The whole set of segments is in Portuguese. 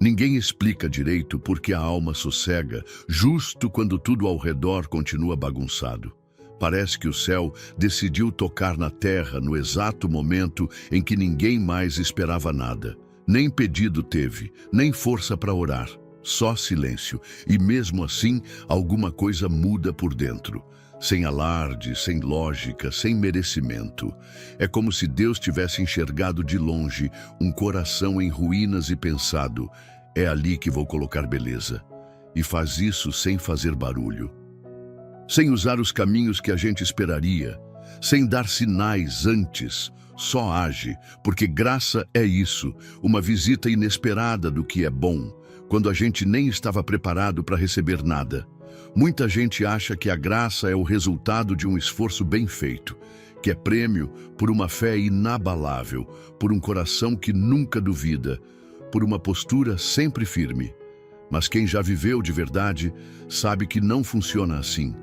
Ninguém explica direito por que a alma sossega, justo quando tudo ao redor continua bagunçado. Parece que o céu decidiu tocar na terra no exato momento em que ninguém mais esperava nada. Nem pedido teve, nem força para orar, só silêncio. E mesmo assim, alguma coisa muda por dentro. Sem alarde, sem lógica, sem merecimento. É como se Deus tivesse enxergado de longe um coração em ruínas e pensado: é ali que vou colocar beleza. E faz isso sem fazer barulho. Sem usar os caminhos que a gente esperaria, sem dar sinais antes, só age, porque graça é isso, uma visita inesperada do que é bom, quando a gente nem estava preparado para receber nada. Muita gente acha que a graça é o resultado de um esforço bem feito, que é prêmio por uma fé inabalável, por um coração que nunca duvida, por uma postura sempre firme. Mas quem já viveu de verdade sabe que não funciona assim.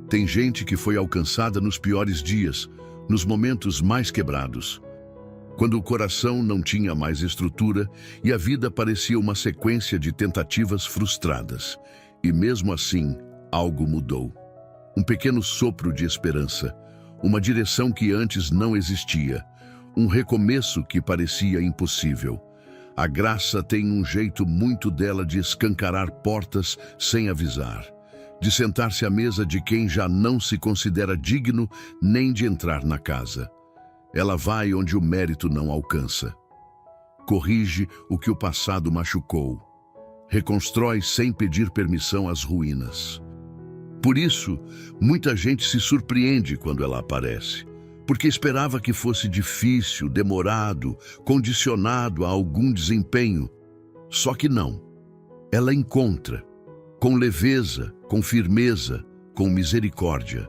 Tem gente que foi alcançada nos piores dias, nos momentos mais quebrados, quando o coração não tinha mais estrutura e a vida parecia uma sequência de tentativas frustradas. E mesmo assim, algo mudou. Um pequeno sopro de esperança, uma direção que antes não existia, um recomeço que parecia impossível. A graça tem um jeito muito dela de escancarar portas sem avisar, de sentar-se à mesa de quem já não se considera digno nem de entrar na casa. Ela vai onde o mérito não alcança. Corrige o que o passado machucou. Reconstrói sem pedir permissão as ruínas. Por isso, muita gente se surpreende quando ela aparece, porque esperava que fosse difícil, demorado, condicionado a algum desempenho. Só que não. Ela encontra, com leveza, com firmeza, com misericórdia.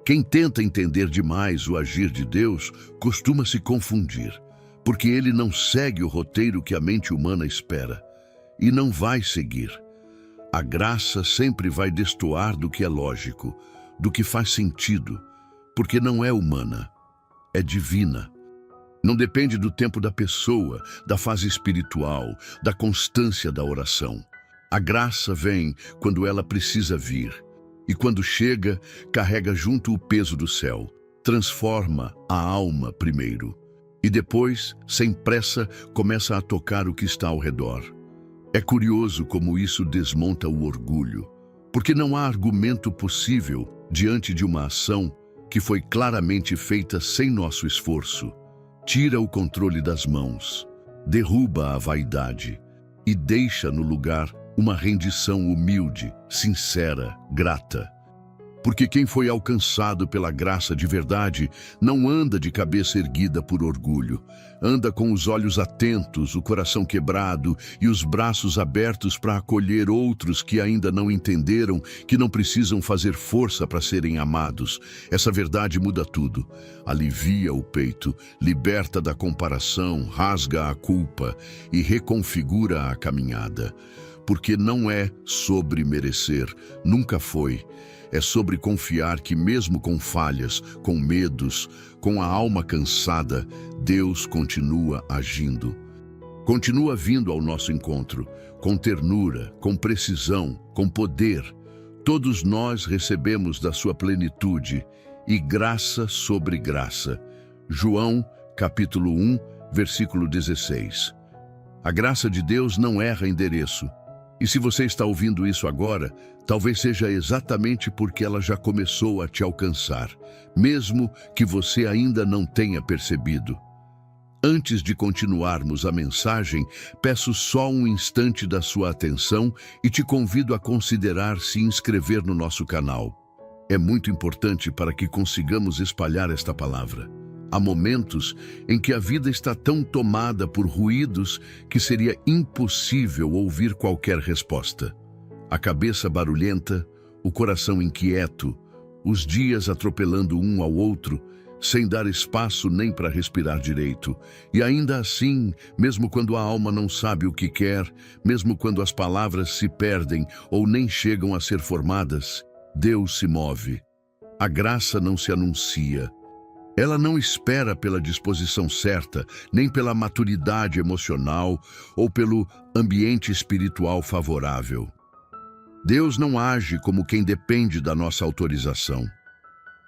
Quem tenta entender demais o agir de Deus costuma se confundir, porque ele não segue o roteiro que a mente humana espera. E não vai seguir. A graça sempre vai destoar do que é lógico, do que faz sentido, porque não é humana, é divina. Não depende do tempo da pessoa, da fase espiritual, da constância da oração. A graça vem quando ela precisa vir, e quando chega, carrega junto o peso do céu, transforma a alma primeiro, e depois, sem pressa, começa a tocar o que está ao redor. É curioso como isso desmonta o orgulho, porque não há argumento possível diante de uma ação que foi claramente feita sem nosso esforço. Tira o controle das mãos, derruba a vaidade e deixa no lugar uma rendição humilde, sincera, grata. Porque quem foi alcançado pela graça de verdade não anda de cabeça erguida por orgulho. Anda com os olhos atentos, o coração quebrado e os braços abertos para acolher outros que ainda não entenderam, que não precisam fazer força para serem amados. Essa verdade muda tudo. Alivia o peito, liberta da comparação, rasga a culpa e reconfigura a caminhada. Porque não é sobre merecer, nunca foi. É sobre confiar que mesmo com falhas, com medos, com a alma cansada, Deus continua agindo. Continua vindo ao nosso encontro, com ternura, com precisão, com poder. Todos nós recebemos da sua plenitude e graça sobre graça. João, capítulo 1, versículo 16. A graça de Deus não erra endereço. E se você está ouvindo isso agora, talvez seja exatamente porque ela já começou a te alcançar, mesmo que você ainda não tenha percebido. Antes de continuarmos a mensagem, peço só um instante da sua atenção e te convido a considerar se inscrever no nosso canal. É muito importante para que consigamos espalhar esta palavra. Há momentos em que a vida está tão tomada por ruídos que seria impossível ouvir qualquer resposta. A cabeça barulhenta, o coração inquieto, os dias atropelando um ao outro, sem dar espaço nem para respirar direito. E ainda assim, mesmo quando a alma não sabe o que quer, mesmo quando as palavras se perdem ou nem chegam a ser formadas, Deus se move. A graça não se anuncia. Ela não espera pela disposição certa, nem pela maturidade emocional ou pelo ambiente espiritual favorável. Deus não age como quem depende da nossa autorização.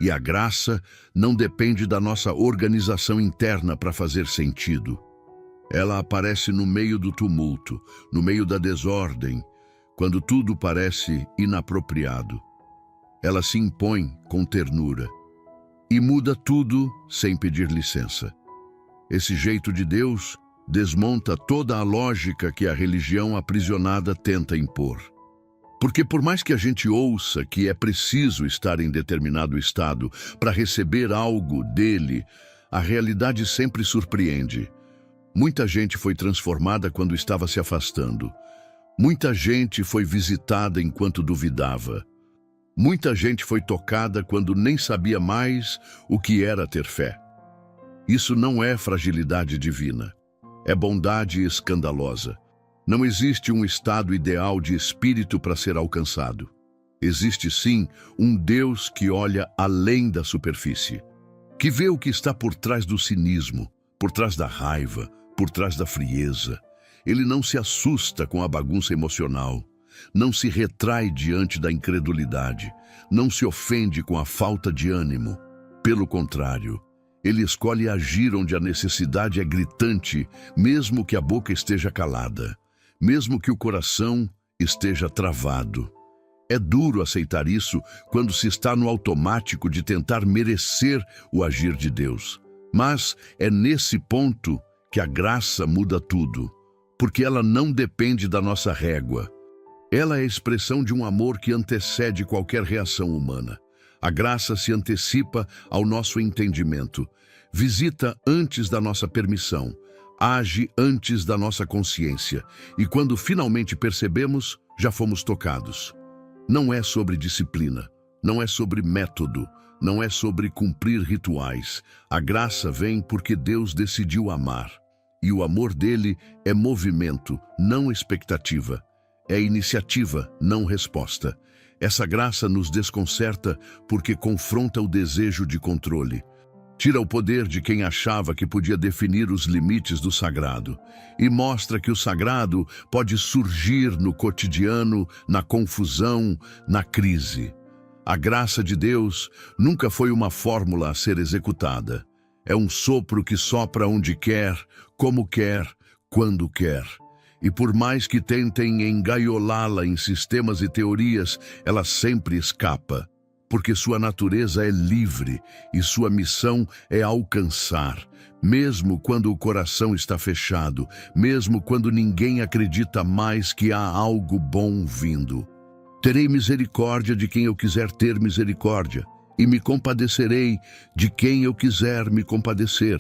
E a graça não depende da nossa organização interna para fazer sentido. Ela aparece no meio do tumulto, no meio da desordem, quando tudo parece inapropriado. Ela se impõe com ternura e muda tudo sem pedir licença. Esse jeito de Deus desmonta toda a lógica que a religião aprisionada tenta impor. Porque por mais que a gente ouça que é preciso estar em determinado estado para receber algo dele, a realidade sempre surpreende. Muita gente foi transformada quando estava se afastando. Muita gente foi visitada enquanto duvidava. Muita gente foi tocada quando nem sabia mais o que era ter fé. Isso não é fragilidade divina, é bondade escandalosa. Não existe um estado ideal de espírito para ser alcançado. Existe sim um Deus que olha além da superfície, que vê o que está por trás do cinismo, por trás da raiva, por trás da frieza. Ele não se assusta com a bagunça emocional, não se retrai diante da incredulidade, não se ofende com a falta de ânimo. Pelo contrário, ele escolhe agir onde a necessidade é gritante, mesmo que a boca esteja calada, mesmo que o coração esteja travado. É duro aceitar isso quando se está no automático de tentar merecer o agir de Deus. Mas é nesse ponto que a graça muda tudo, porque ela não depende da nossa régua. Ela é a expressão de um amor que antecede qualquer reação humana. A graça se antecipa ao nosso entendimento, visita antes da nossa permissão, age antes da nossa consciência, e quando finalmente percebemos, já fomos tocados. Não é sobre disciplina, não é sobre método, não é sobre cumprir rituais. A graça vem porque Deus decidiu amar, e o amor dele é movimento, não expectativa. É iniciativa, não resposta. Essa graça nos desconcerta porque confronta o desejo de controle. Tira o poder de quem achava que podia definir os limites do sagrado e mostra que o sagrado pode surgir no cotidiano, na confusão, na crise. A graça de Deus nunca foi uma fórmula a ser executada. É um sopro que sopra onde quer, como quer, quando quer. E por mais que tentem engaiolá-la em sistemas e teorias, ela sempre escapa, porque sua natureza é livre e sua missão é alcançar, mesmo quando o coração está fechado, mesmo quando ninguém acredita mais que há algo bom vindo. Terei misericórdia de quem eu quiser ter misericórdia, e me compadecerei de quem eu quiser me compadecer.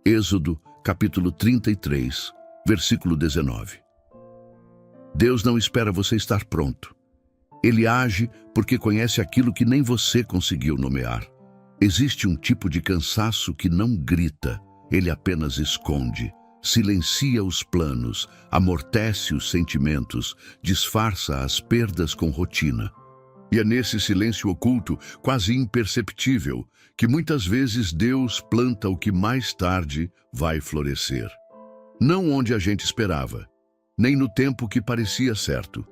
Êxodo, capítulo 33. Versículo 19. Deus não espera você estar pronto. Ele age porque conhece aquilo que nem você conseguiu nomear. Existe um tipo de cansaço que não grita, ele apenas esconde, silencia os planos, amortece os sentimentos, disfarça as perdas com rotina. E é nesse silêncio oculto, quase imperceptível, que muitas vezes Deus planta o que mais tarde vai florescer. Não onde a gente esperava, nem no tempo que parecia certo,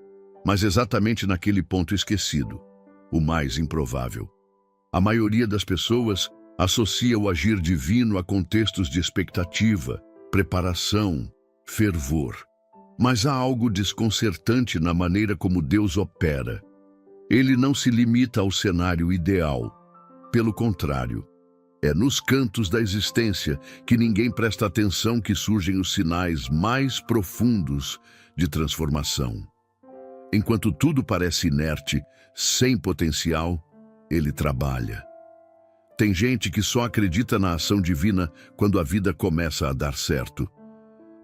mas exatamente naquele ponto esquecido, o mais improvável. A maioria das pessoas associa o agir divino a contextos de expectativa, preparação, fervor. Mas há algo desconcertante na maneira como Deus opera. Ele não se limita ao cenário ideal. Pelo contrário, é nos cantos da existência que ninguém presta atenção que surgem os sinais mais profundos de transformação. Enquanto tudo parece inerte, sem potencial, ele trabalha. Tem gente que só acredita na ação divina quando a vida começa a dar certo.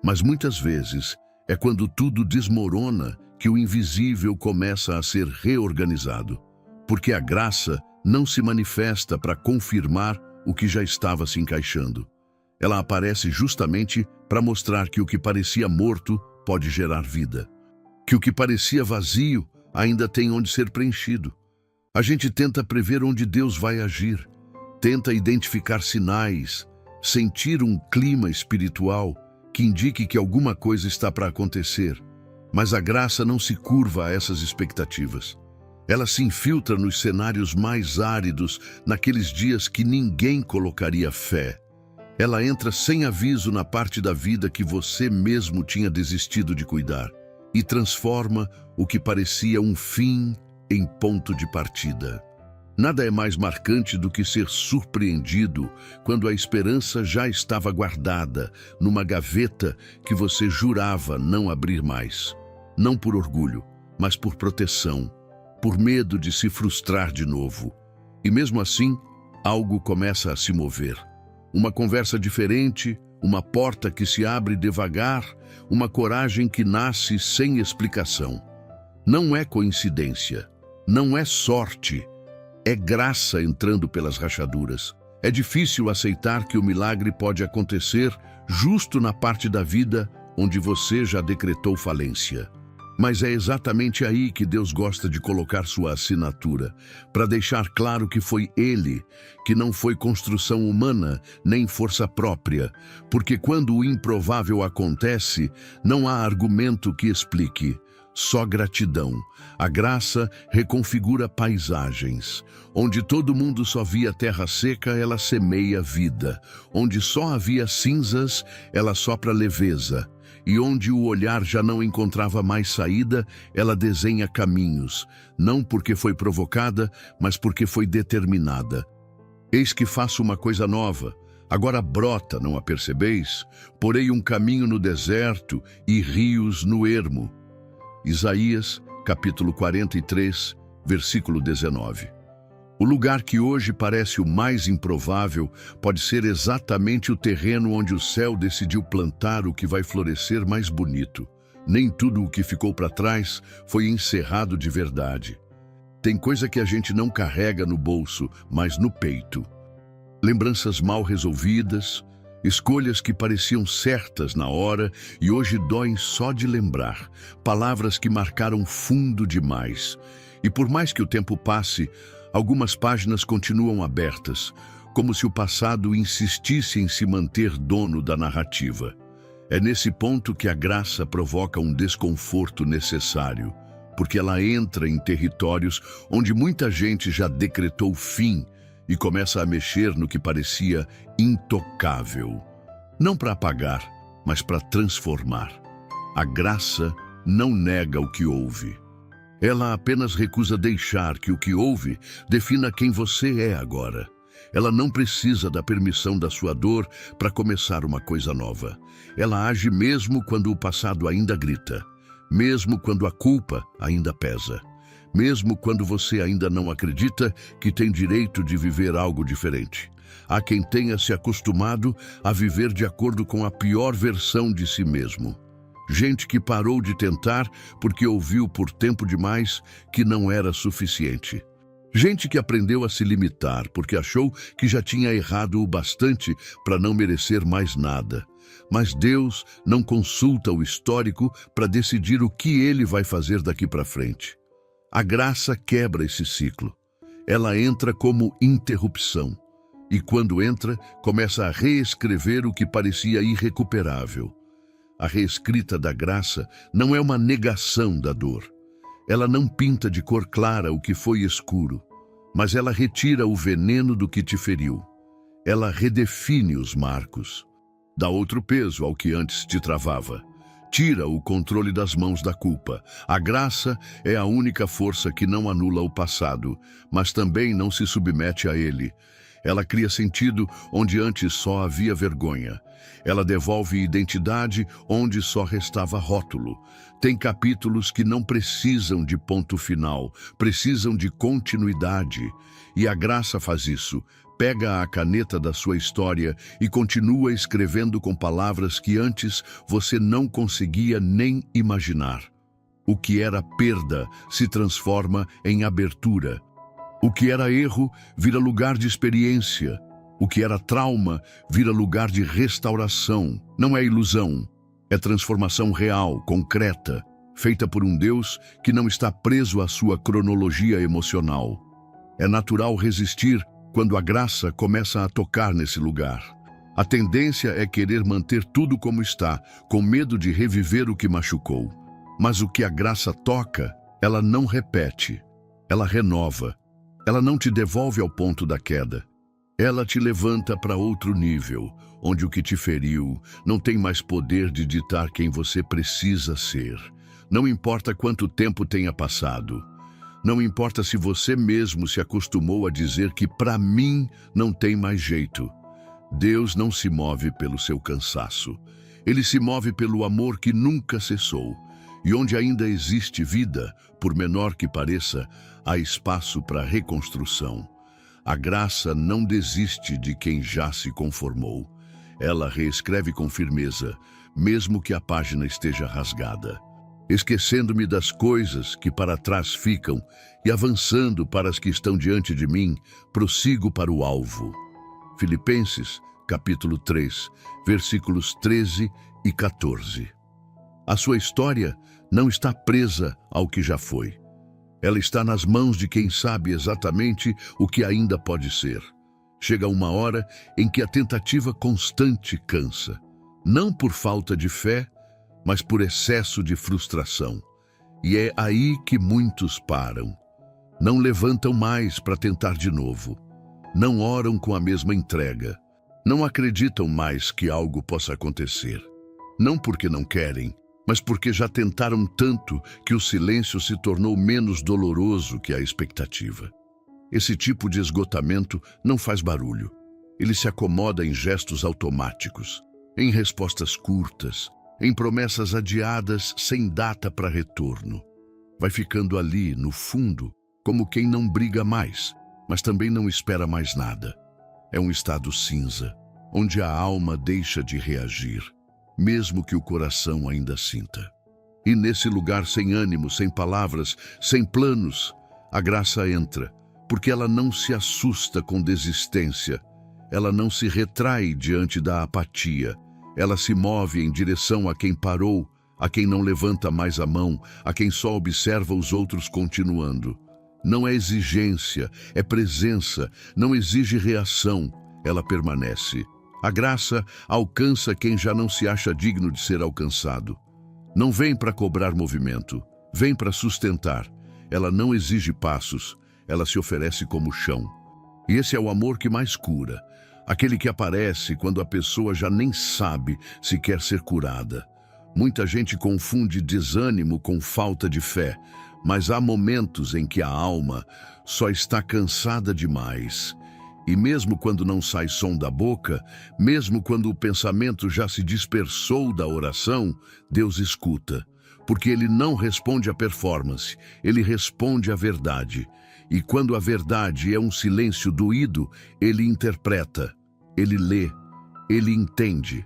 Mas muitas vezes é quando tudo desmorona que o invisível começa a ser reorganizado. Porque a graça não se manifesta para confirmar o que já estava se encaixando. Ela aparece justamente para mostrar que o que parecia morto pode gerar vida. Que o que parecia vazio ainda tem onde ser preenchido. A gente tenta prever onde Deus vai agir. Tenta identificar sinais, sentir um clima espiritual que indique que alguma coisa está para acontecer. Mas a graça não se curva a essas expectativas. Ela se infiltra nos cenários mais áridos, naqueles dias que ninguém colocaria fé. Ela entra sem aviso na parte da vida que você mesmo tinha desistido de cuidar e transforma o que parecia um fim em ponto de partida. Nada é mais marcante do que ser surpreendido quando a esperança já estava guardada numa gaveta que você jurava não abrir mais. Não por orgulho, mas por proteção, por medo de se frustrar de novo. E mesmo assim, algo começa a se mover. Uma conversa diferente, uma porta que se abre devagar, uma coragem que nasce sem explicação. Não é coincidência, não é sorte, é graça entrando pelas rachaduras. É difícil aceitar que o milagre pode acontecer justo na parte da vida onde você já decretou falência. Mas é exatamente aí que Deus gosta de colocar sua assinatura, para deixar claro que foi Ele, que não foi construção humana, nem força própria, porque quando o improvável acontece, não há argumento que explique, só gratidão. A graça reconfigura paisagens. Onde todo mundo só via terra seca, ela semeia vida. Onde só havia cinzas, ela sopra leveza. E onde o olhar já não encontrava mais saída, ela desenha caminhos, não porque foi provocada, mas porque foi determinada. Eis que faço uma coisa nova, agora brota, não a percebeis? Porei um caminho no deserto e rios no ermo. Isaías, capítulo 43, versículo 19. O lugar que hoje parece o mais improvável pode ser exatamente o terreno onde o céu decidiu plantar o que vai florescer mais bonito. Nem tudo o que ficou para trás foi encerrado de verdade. Tem coisa que a gente não carrega no bolso, mas no peito. Lembranças mal resolvidas, escolhas que pareciam certas na hora e hoje doem só de lembrar. Palavras que marcaram fundo demais. E por mais que o tempo passe, algumas páginas continuam abertas, como se o passado insistisse em se manter dono da narrativa. É nesse ponto que a graça provoca um desconforto necessário, porque ela entra em territórios onde muita gente já decretou fim e começa a mexer no que parecia intocável. Não para apagar, mas para transformar. A graça não nega o que houve. Ela apenas recusa deixar que o que houve defina quem você é agora. Ela não precisa da permissão da sua dor para começar uma coisa nova. Ela age mesmo quando o passado ainda grita, mesmo quando a culpa ainda pesa, mesmo quando você ainda não acredita que tem direito de viver algo diferente. Há quem tenha se acostumado a viver de acordo com a pior versão de si mesmo. Gente que parou de tentar porque ouviu por tempo demais que não era suficiente. Gente que aprendeu a se limitar porque achou que já tinha errado o bastante para não merecer mais nada. Mas Deus não consulta o histórico para decidir o que Ele vai fazer daqui para frente. A graça quebra esse ciclo. Ela entra como interrupção. E quando entra, começa a reescrever o que parecia irrecuperável. A reescrita da graça não é uma negação da dor. Ela não pinta de cor clara o que foi escuro, mas ela retira o veneno do que te feriu. Ela redefine os marcos, dá outro peso ao que antes te travava. Tira o controle das mãos da culpa. A graça é a única força que não anula o passado, mas também não se submete a ele. Ela cria sentido onde antes só havia vergonha. Ela devolve identidade onde só restava rótulo. Tem capítulos que não precisam de ponto final, precisam de continuidade. E a graça faz isso. Pega a caneta da sua história e continua escrevendo com palavras que antes você não conseguia nem imaginar. O que era perda se transforma em abertura. O que era erro vira lugar de experiência. O que era trauma vira lugar de restauração. Não é ilusão, é transformação real, concreta, feita por um Deus que não está preso à sua cronologia emocional. É natural resistir quando a graça começa a tocar nesse lugar. A tendência é querer manter tudo como está, com medo de reviver o que machucou. Mas o que a graça toca, ela não repete, ela renova. Ela não te devolve ao ponto da queda. Ela te levanta para outro nível, onde o que te feriu não tem mais poder de ditar quem você precisa ser. Não importa quanto tempo tenha passado. Não importa se você mesmo se acostumou a dizer que para mim não tem mais jeito. Deus não se move pelo seu cansaço. Ele se move pelo amor que nunca cessou. E onde ainda existe vida, por menor que pareça, há espaço para reconstrução. A graça não desiste de quem já se conformou. Ela reescreve com firmeza, mesmo que a página esteja rasgada. Esquecendo-me das coisas que para trás ficam e avançando para as que estão diante de mim, prossigo para o alvo. Filipenses, capítulo 3, versículos 13 e 14. A sua história não está presa ao que já foi. Ela está nas mãos de quem sabe exatamente o que ainda pode ser. Chega uma hora em que a tentativa constante cansa, não por falta de fé, mas por excesso de frustração. E é aí que muitos param. Não levantam mais para tentar de novo. Não oram com a mesma entrega. Não acreditam mais que algo possa acontecer. Não porque não querem, mas porque já tentaram tanto que o silêncio se tornou menos doloroso que a expectativa. Esse tipo de esgotamento não faz barulho. Ele se acomoda em gestos automáticos, em respostas curtas, em promessas adiadas sem data para retorno. Vai ficando ali, no fundo, como quem não briga mais, mas também não espera mais nada. É um estado cinza, onde a alma deixa de reagir, mesmo que o coração ainda sinta. E nesse lugar sem ânimo, sem palavras, sem planos, a graça entra, porque ela não se assusta com desistência, ela não se retrai diante da apatia, ela se move em direção a quem parou, a quem não levanta mais a mão, a quem só observa os outros continuando. Não é exigência, é presença, não exige reação, ela permanece. A graça alcança quem já não se acha digno de ser alcançado. Não vem para cobrar movimento, vem para sustentar. Ela não exige passos, ela se oferece como chão. E esse é o amor que mais cura, aquele que aparece quando a pessoa já nem sabe se quer ser curada. Muita gente confunde desânimo com falta de fé, mas há momentos em que a alma só está cansada demais. E mesmo quando não sai som da boca, mesmo quando o pensamento já se dispersou da oração, Deus escuta, porque Ele não responde à performance, Ele responde à verdade. E quando a verdade é um silêncio doído, Ele interpreta, Ele lê, Ele entende.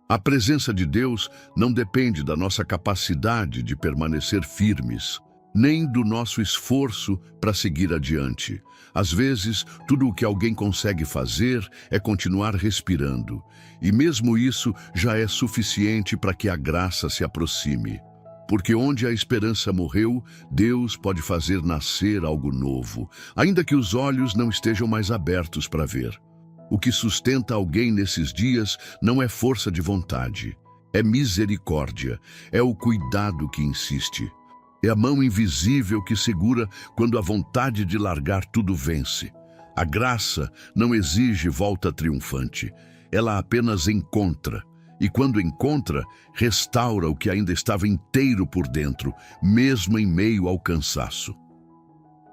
A presença de Deus não depende da nossa capacidade de permanecer firmes, nem do nosso esforço para seguir adiante. Às vezes, tudo o que alguém consegue fazer é continuar respirando, e mesmo isso já é suficiente para que a graça se aproxime. Porque onde a esperança morreu, Deus pode fazer nascer algo novo, ainda que os olhos não estejam mais abertos para ver. O que sustenta alguém nesses dias não é força de vontade, é misericórdia, é o cuidado que insiste. É a mão invisível que segura quando a vontade de largar tudo vence. A graça não exige volta triunfante, ela apenas encontra. E quando encontra, restaura o que ainda estava inteiro por dentro, mesmo em meio ao cansaço.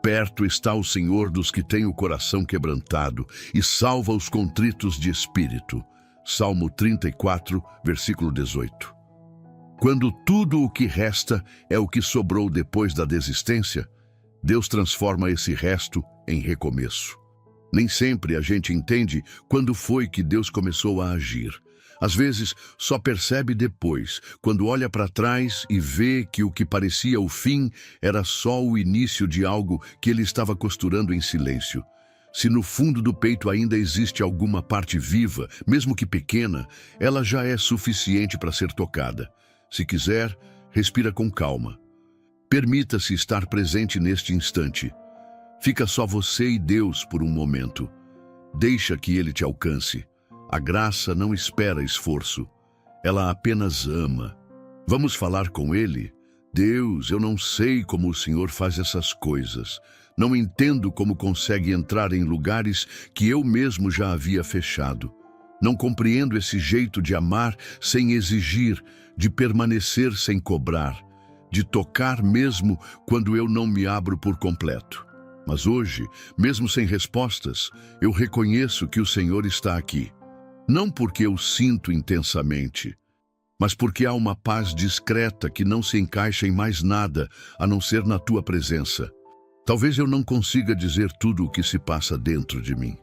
Perto está o Senhor dos que têm o coração quebrantado e salva os contritos de espírito. Salmo 34, versículo 18. Quando tudo o que resta é o que sobrou depois da desistência, Deus transforma esse resto em recomeço. Nem sempre a gente entende quando foi que Deus começou a agir. Às vezes, só percebe depois, quando olha para trás e vê que o que parecia o fim era só o início de algo que ele estava costurando em silêncio. Se no fundo do peito ainda existe alguma parte viva, mesmo que pequena, ela já é suficiente para ser tocada. Se quiser, respira com calma. Permita-se estar presente neste instante. Fica só você e Deus por um momento. Deixa que ele te alcance. A graça não espera esforço. Ela apenas ama. Vamos falar com ele? Deus, eu não sei como o Senhor faz essas coisas. Não entendo como consegue entrar em lugares que eu mesmo já havia fechado. Não compreendo esse jeito de amar sem exigir, de permanecer sem cobrar, de tocar mesmo quando eu não me abro por completo. Mas hoje, mesmo sem respostas, eu reconheço que o Senhor está aqui. Não porque eu sinto intensamente, mas porque há uma paz discreta que não se encaixa em mais nada a não ser na tua presença. Talvez eu não consiga dizer tudo o que se passa dentro de mim.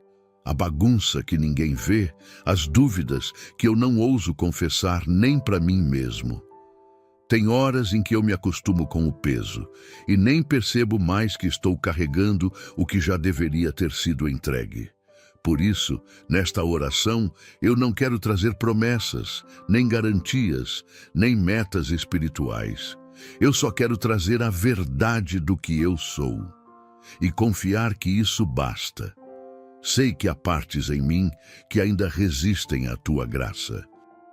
A bagunça que ninguém vê, as dúvidas que eu não ouso confessar nem para mim mesmo. Tem horas em que eu me acostumo com o peso e nem percebo mais que estou carregando o que já deveria ter sido entregue. Por isso, nesta oração, eu não quero trazer promessas, nem garantias, nem metas espirituais. Eu só quero trazer a verdade do que eu sou e confiar que isso basta. Sei que há partes em mim que ainda resistem à tua graça.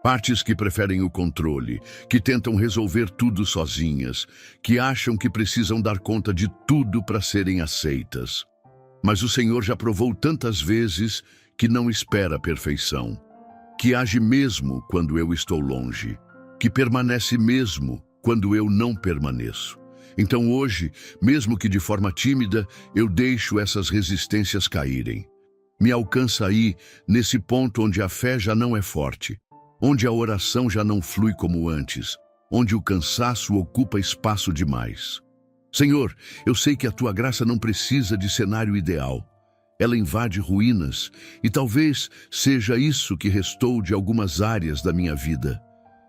Partes que preferem o controle, que tentam resolver tudo sozinhas, que acham que precisam dar conta de tudo para serem aceitas. Mas o Senhor já provou tantas vezes que não espera a perfeição, que age mesmo quando eu estou longe, que permanece mesmo quando eu não permaneço. Então hoje, mesmo que de forma tímida, eu deixo essas resistências caírem. Me alcança aí, nesse ponto onde a fé já não é forte, onde a oração já não flui como antes, onde o cansaço ocupa espaço demais. Senhor, eu sei que a tua graça não precisa de cenário ideal. Ela invade ruínas e talvez seja isso que restou de algumas áreas da minha vida.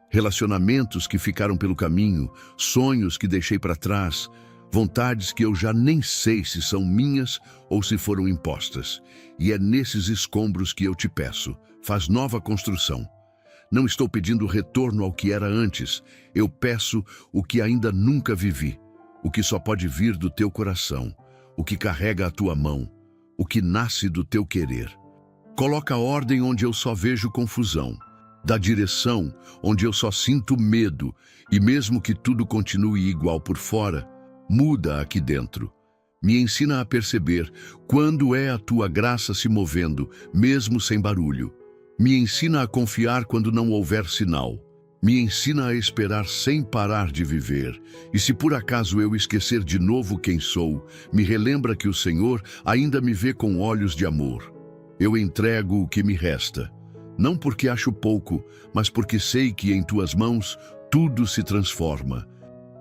Relacionamentos que ficaram pelo caminho, sonhos que deixei para trás, vontades que eu já nem sei se são minhas ou se foram impostas. E é nesses escombros que eu te peço, faz nova construção. Não estou pedindo retorno ao que era antes, eu peço o que ainda nunca vivi, o que só pode vir do teu coração, o que carrega a tua mão, o que nasce do teu querer. Coloca ordem onde eu só vejo confusão, dá direção onde eu só sinto medo, e mesmo que tudo continue igual por fora, muda aqui dentro. Me ensina a perceber quando é a tua graça se movendo, mesmo sem barulho. Me ensina a confiar quando não houver sinal. Me ensina a esperar sem parar de viver. E se por acaso eu esquecer de novo quem sou, me relembra que o Senhor ainda me vê com olhos de amor. Eu entrego o que me resta. Não porque acho pouco, mas porque sei que em tuas mãos tudo se transforma.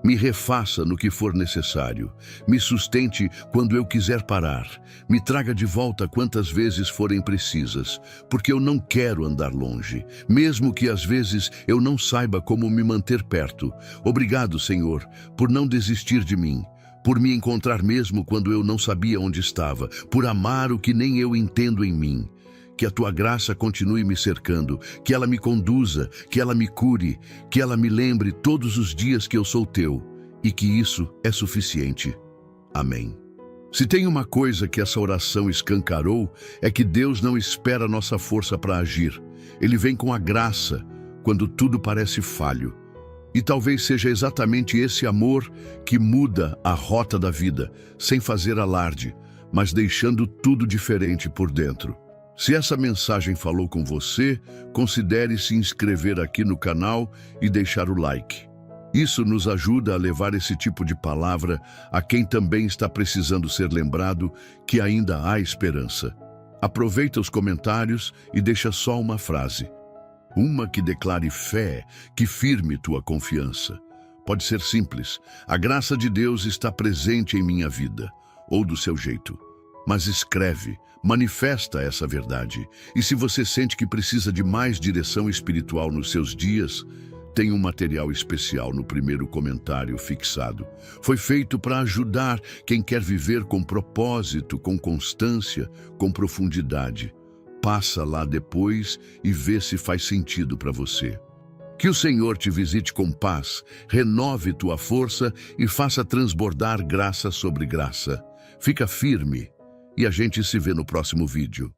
Me refaça no que for necessário. Me sustente quando eu quiser parar. Me traga de volta quantas vezes forem precisas, porque eu não quero andar longe, mesmo que às vezes eu não saiba como me manter perto. Obrigado, Senhor, por não desistir de mim, por me encontrar mesmo quando eu não sabia onde estava, por amar o que nem eu entendo em mim. Que a tua graça continue me cercando, que ela me conduza, que ela me cure, que ela me lembre todos os dias que eu sou teu, e que isso é suficiente. Amém. Se tem uma coisa que essa oração escancarou, é que Deus não espera nossa força para agir. Ele vem com a graça, quando tudo parece falho. E talvez seja exatamente esse amor que muda a rota da vida, sem fazer alarde, mas deixando tudo diferente por dentro. Se essa mensagem falou com você, considere se inscrever aqui no canal e deixar o like. Isso nos ajuda a levar esse tipo de palavra a quem também está precisando ser lembrado que ainda há esperança. Aproveita os comentários e deixa só uma frase. Uma que declare fé, que firme tua confiança. Pode ser simples. A graça de Deus está presente em minha vida, ou do seu jeito. Mas escreve, manifesta essa verdade. E se você sente que precisa de mais direção espiritual nos seus dias, tem um material especial no primeiro comentário fixado. Foi feito para ajudar quem quer viver com propósito, com constância, com profundidade. Passa lá depois e vê se faz sentido para você. Que o Senhor te visite com paz, renove tua força e faça transbordar graça sobre graça. Fica firme. E a gente se vê no próximo vídeo.